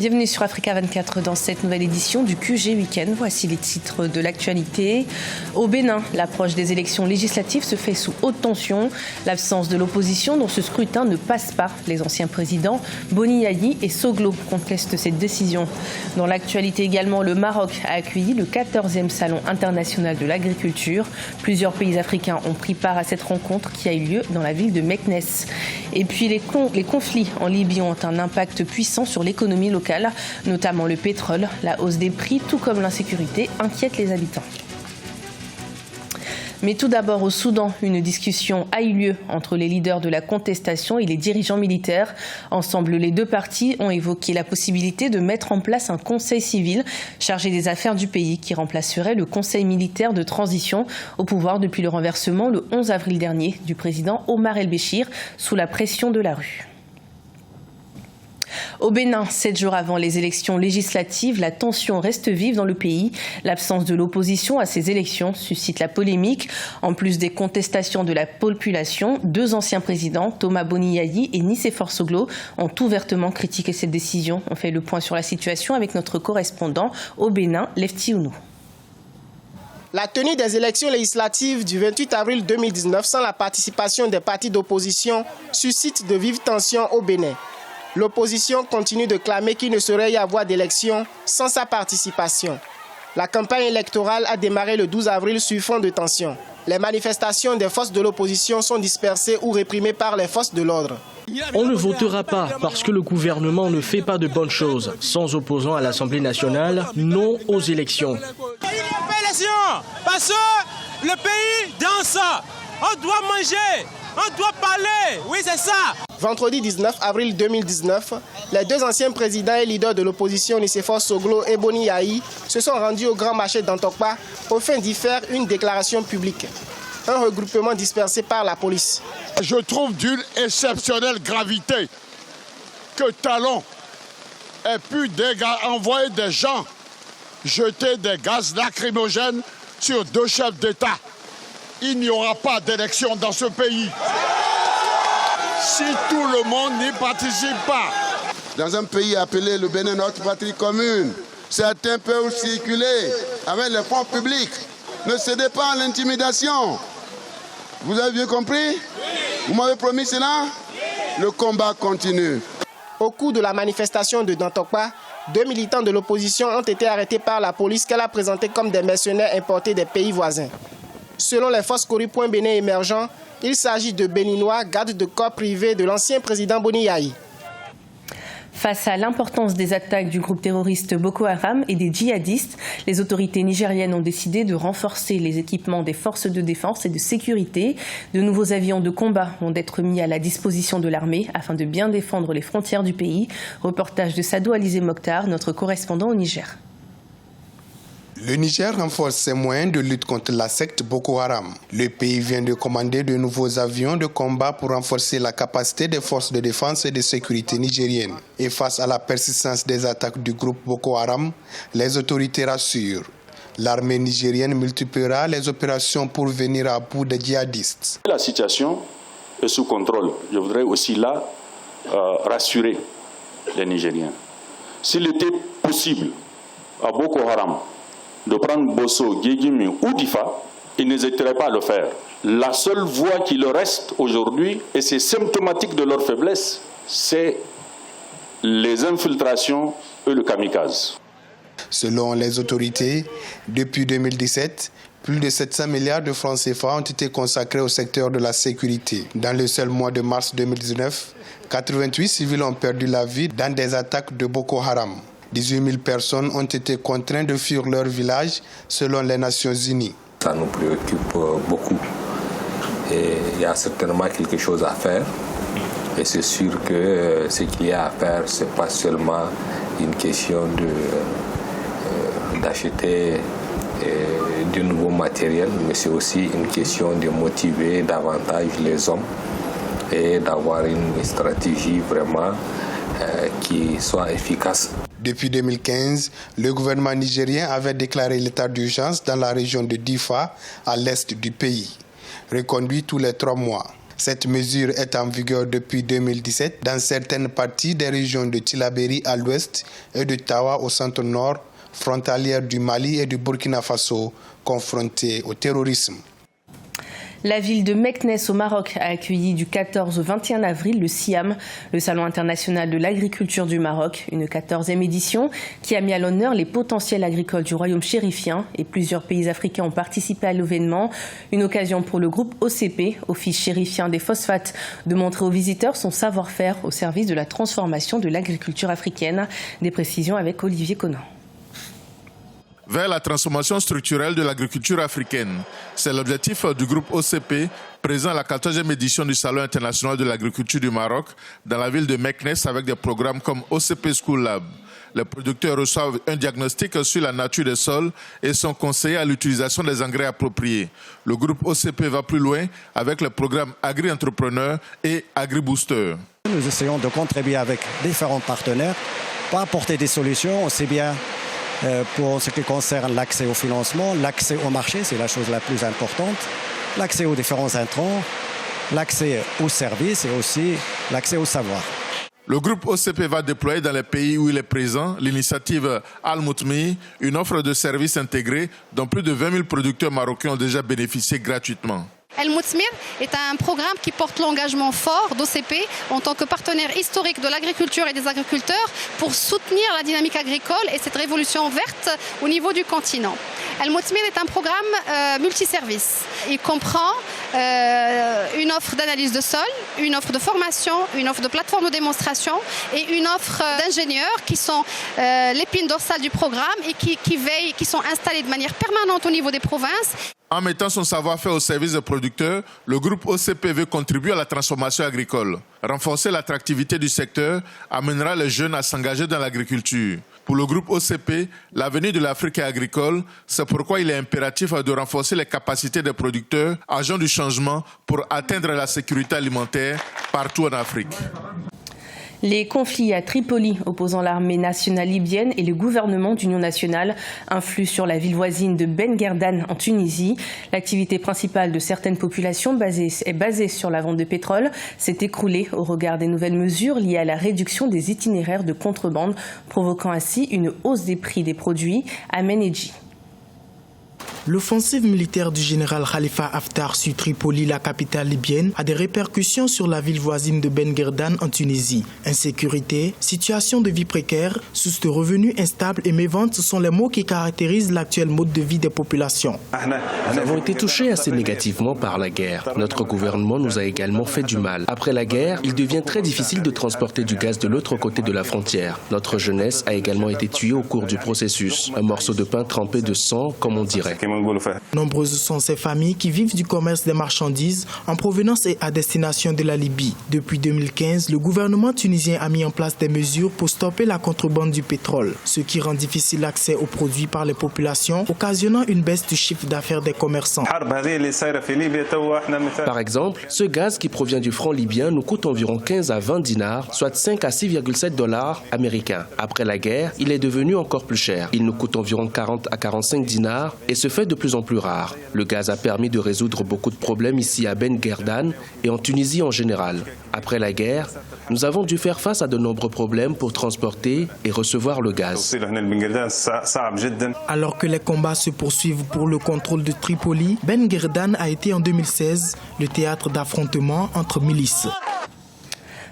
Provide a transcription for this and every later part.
Bienvenue sur Africa 24 dans cette nouvelle édition du QG Week-end. Voici les titres de l'actualité. Au Bénin, l'approche des élections législatives se fait sous haute tension. L'absence de l'opposition dans ce scrutin ne passe pas. Les anciens présidents Boni Yayi et Soglo contestent cette décision. Dans l'actualité également, le Maroc a accueilli le 14e Salon international de l'agriculture. Plusieurs pays africains ont pris part à cette rencontre qui a eu lieu dans la ville de Meknes. Et puis les conflits en Libye ont un impact puissant sur l'économie locale, notamment le pétrole. La hausse des prix, tout comme l'insécurité, inquiète les habitants. Mais tout d'abord au Soudan, une discussion a eu lieu entre les leaders de la contestation et les dirigeants militaires. Ensemble, les deux parties ont évoqué la possibilité de mettre en place un conseil civil chargé des affaires du pays qui remplacerait le conseil militaire de transition au pouvoir depuis le renversement le 11 avril dernier du président Omar el-Béchir sous la pression de la rue. Au Bénin, 7 jours avant les élections législatives, la tension reste vive dans le pays. L'absence de l'opposition à ces élections suscite la polémique. En plus des contestations de la population, deux anciens présidents, Thomas Boni Yayi et Nicéphore Soglo, ont ouvertement critiqué cette décision. On fait le point sur la situation avec notre correspondant au Bénin, Lefty Ounou. La tenue des élections législatives du 28 avril 2019 sans la participation des partis d'opposition suscite de vives tensions au Bénin. L'opposition continue de clamer qu'il ne saurait y avoir d'élection sans sa participation. La campagne électorale a démarré le 12 avril sur fond de tension. Les manifestations des forces de l'opposition sont dispersées ou réprimées par les forces de l'ordre. On ne votera pas parce que le gouvernement ne fait pas de bonnes choses. Sans opposants à l'Assemblée nationale, non aux élections. Il n'y a pas d'élection parce que le pays danse. On doit manger, on doit parler. Oui, c'est ça. Vendredi 19 avril 2019, les deux anciens présidents et leaders de l'opposition Nicéphore Soglo et Boni Yayi se sont rendus au grand marché d'Antokpa au fin d'y faire une déclaration publique. Un regroupement dispersé par la police. Je trouve d'une exceptionnelle gravité que Talon ait pu envoyer des gens jeter des gaz lacrymogènes sur deux chefs d'État. Il n'y aura pas d'élection dans ce pays si tout le monde n'y participe pas. Dans un pays appelé le Bénin, notre patrie commune, certains peuvent circuler avec les fonds publics. Ne cédez pas à l'intimidation. Vous avez bien compris? Vous m'avez promis cela? Le combat continue. Au cours de la manifestation de Dantokpa, deux militants de l'opposition ont été arrêtés par la police qu'elle a présentés comme des mercenaires importés des pays voisins. Selon les forces Cori Bénin émergents, il s'agit de Béninois, gardes de corps privés de l'ancien président Boni Yayi. Face à l'importance des attaques du groupe terroriste Boko Haram et des djihadistes, les autorités nigériennes ont décidé de renforcer les équipements des forces de défense et de sécurité. De nouveaux avions de combat vont être mis à la disposition de l'armée afin de bien défendre les frontières du pays. Reportage de Sadou Alizé Mokhtar, notre correspondant au Niger. Le Niger renforce ses moyens de lutte contre la secte Boko Haram. Le pays vient de commander de nouveaux avions de combat pour renforcer la capacité des forces de défense et de sécurité nigériennes. Et face à la persistance des attaques du groupe Boko Haram, les autorités rassurent. L'armée nigérienne multipliera les opérations pour venir à bout des djihadistes. La situation est sous contrôle. Je voudrais aussi là rassurer les Nigériens. S'il était possible à Boko Haram de prendre Bosso, Guégimi ou Difa, ils n'hésiteraient pas à le faire. La seule voie qui leur reste aujourd'hui, et c'est symptomatique de leur faiblesse, c'est les infiltrations et le kamikaze. Selon les autorités, depuis 2017, plus de 700 milliards de francs CFA ont été consacrés au secteur de la sécurité. Dans le seul mois de mars 2019, 88 civils ont perdu la vie dans des attaques de Boko Haram. 18 000 personnes ont été contraintes de fuir leur village selon les Nations Unies. Ça nous préoccupe beaucoup et il y a certainement quelque chose à faire. Et c'est sûr que ce qu'il y a à faire, ce n'est pas seulement une question d'acheter du nouveau matériel, mais c'est aussi une question de motiver davantage les hommes et d'avoir une stratégie vraiment qui soit efficace. Depuis 2015, le gouvernement nigérien avait déclaré l'état d'urgence dans la région de Difa, à l'est du pays, reconduit tous les 3 mois. Cette mesure est en vigueur depuis 2017 dans certaines parties des régions de Tillabéri à l'ouest et de Tawa au centre-nord, frontalières du Mali et du Burkina Faso, confrontées au terrorisme. La ville de Meknes au Maroc a accueilli du 14 au 21 avril le SIAM, le Salon international de l'agriculture du Maroc, une 14e édition qui a mis à l'honneur les potentiels agricoles du royaume chérifien et plusieurs pays africains ont participé à l'événement. Une occasion pour le groupe OCP, Office chérifien des phosphates, de montrer aux visiteurs son savoir-faire au service de la transformation de l'agriculture africaine. Des précisions avec Olivier Conan. Vers la transformation structurelle de l'agriculture africaine. C'est l'objectif du groupe OCP, présent à la 14e édition du Salon international de l'agriculture du Maroc, dans la ville de Meknes, avec des programmes comme OCP School Lab. Les producteurs reçoivent un diagnostic sur la nature des sols et sont conseillés à l'utilisation des engrais appropriés. Le groupe OCP va plus loin avec le programme Agri-Entrepreneur et Agri-Booster. Nous essayons de contribuer avec différents partenaires pour apporter des solutions, aussi bien pour ce qui concerne l'accès au financement, l'accès au marché, c'est la chose la plus importante, l'accès aux différents intrants, l'accès aux services et aussi l'accès au savoir. Le groupe OCP va déployer dans les pays où il est présent l'initiative Al-Moutmi, une offre de services intégrés dont plus de 20 000 producteurs marocains ont déjà bénéficié gratuitement. Al-Moutmir est un programme qui porte l'engagement fort d'OCP en tant que partenaire historique de l'agriculture et des agriculteurs pour soutenir la dynamique agricole et cette révolution verte au niveau du continent. Al-Moutmir est un programme multiservice. Il comprend une offre d'analyse de sol, une offre de formation, une offre de plateforme de démonstration et une offre d'ingénieurs qui sont l'épine dorsale du programme et qui sont installés de manière permanente au niveau des provinces. En mettant son savoir-faire au service des producteurs, le groupe OCP veut contribuer à la transformation agricole. Renforcer l'attractivité du secteur amènera les jeunes à s'engager dans l'agriculture. Pour le groupe OCP, l'avenir de l'Afrique est agricole. C'est pourquoi il est impératif de renforcer les capacités des producteurs, agents du changement, pour atteindre la sécurité alimentaire partout en Afrique. Les conflits à Tripoli opposant l'armée nationale libyenne et le gouvernement d'union nationale influent sur la ville voisine de Ben Guerdane en Tunisie. L'activité principale de certaines populations est basée sur la vente de pétrole, s'est écroulée au regard des nouvelles mesures liées à la réduction des itinéraires de contrebande, provoquant ainsi une hausse des prix des produits. Amen Edji. L'offensive militaire du général Khalifa Haftar sur Tripoli, la capitale libyenne, a des répercussions sur la ville voisine de Ben Guerdane en Tunisie. Insécurité, situation de vie précaire, source de revenus instables et méventes sont les mots qui caractérisent l'actuel mode de vie des populations. Nous avons été touchés assez négativement par la guerre. Notre gouvernement nous a également fait du mal. Après la guerre, il devient très difficile de transporter du gaz de l'autre côté de la frontière. Notre jeunesse a également été tuée au cours du processus. Un morceau de pain trempé de sang, comme on dirait. Nombreuses sont ces familles qui vivent du commerce des marchandises en provenance et à destination de la Libye. Depuis 2015, le gouvernement tunisien a mis en place des mesures pour stopper la contrebande du pétrole, ce qui rend difficile l'accès aux produits par les populations, occasionnant une baisse du chiffre d'affaires des commerçants. Par exemple, ce gaz qui provient du franc libyen nous coûte environ 15 à 20 dinars, soit 5 à 6,7 $ américains. Après la guerre, il est devenu encore plus cher. Il nous coûte environ 40 à 45 dinars et se fait de plus en plus rare. Le gaz a permis de résoudre beaucoup de problèmes ici à Ben Guerdane et en Tunisie en général. Après la guerre, nous avons dû faire face à de nombreux problèmes pour transporter et recevoir le gaz. Alors que les combats se poursuivent pour le contrôle de Tripoli, Ben Guerdane a été en 2016 le théâtre d'affrontements entre milices.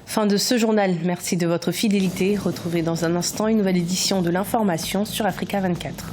Fin de ce journal. Merci de votre fidélité. Retrouvez dans un instant une nouvelle édition de l'information sur Africa 24.